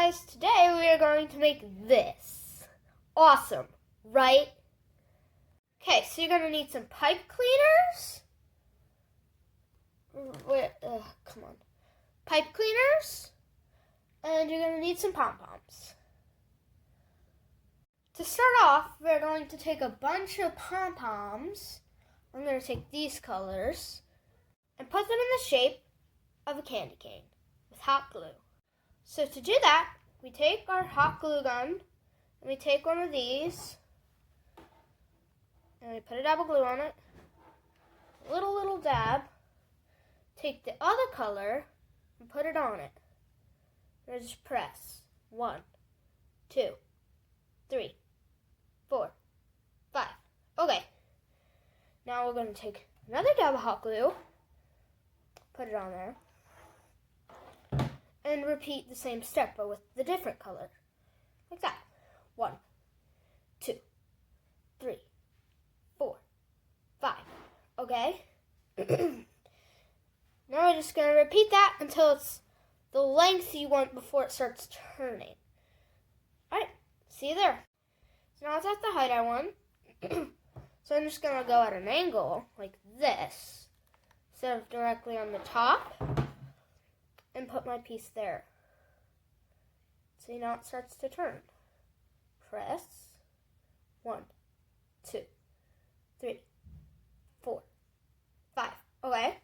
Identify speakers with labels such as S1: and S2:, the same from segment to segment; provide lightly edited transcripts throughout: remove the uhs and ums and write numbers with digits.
S1: guys, today we are going to make this. Awesome, right? Okay, so you're going to need some pipe cleaners. Come on. Pipe cleaners. And you're going to need some pom-poms. To start off, we're going to take a bunch of pom-poms. I'm going to take these colors and put them in the shape of a candy cane with hot glue. So to do that, we take our hot glue gun and we take one of these and we put a dab of glue on it, a little dab, take the other color and put it on it. And just press 1, 2, 3, 4, 5. Okay. Now we're going to take another dab of hot glue, put it on there, and repeat the same step, but with the different color. Like that. 1, 2, 3, 4, 5. Okay? Now we're just going to repeat that until it's the length you want before it starts turning. Alright, see you there. So now it's at the height I want. So I'm just going to go at an angle like this, instead of directly on the top, and put my piece there. See, now it starts to turn. Press 1, 2, 3, 4, 5. Okay.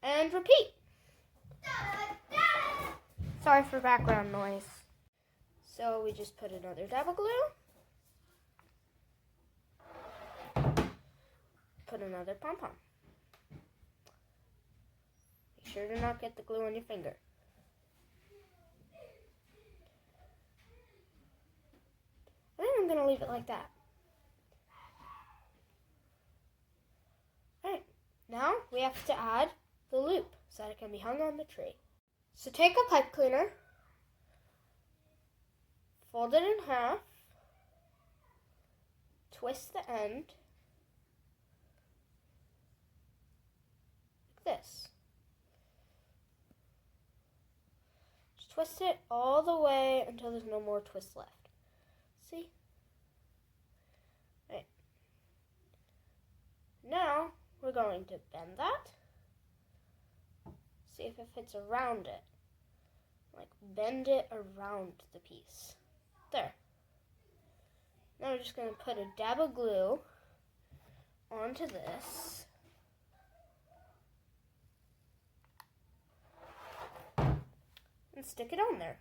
S1: And repeat. Sorry for background noise. So we just put another dab of glue. Put another pom-pom. Make sure to not get the glue on your finger. I think I'm going to leave it like that. Alright, now we have to add the loop so that it can be hung on the tree. So take a pipe cleaner, fold it in half, twist the end, like this. Just twist it all the way until there's no more twist left. See? Right. Now we're going to bend that. See if it fits around it. Like bend it around the piece. There. Now we're just going to put a dab of glue onto this. And stick it on there.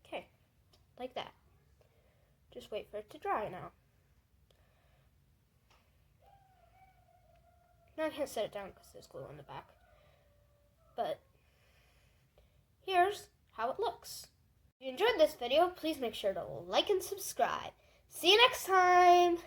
S1: Okay, like that. Just wait for it to dry now. Now I can't set it down because there's glue on the back. But here's how it looks. If you enjoyed this video, please make sure to like and subscribe. See you next time!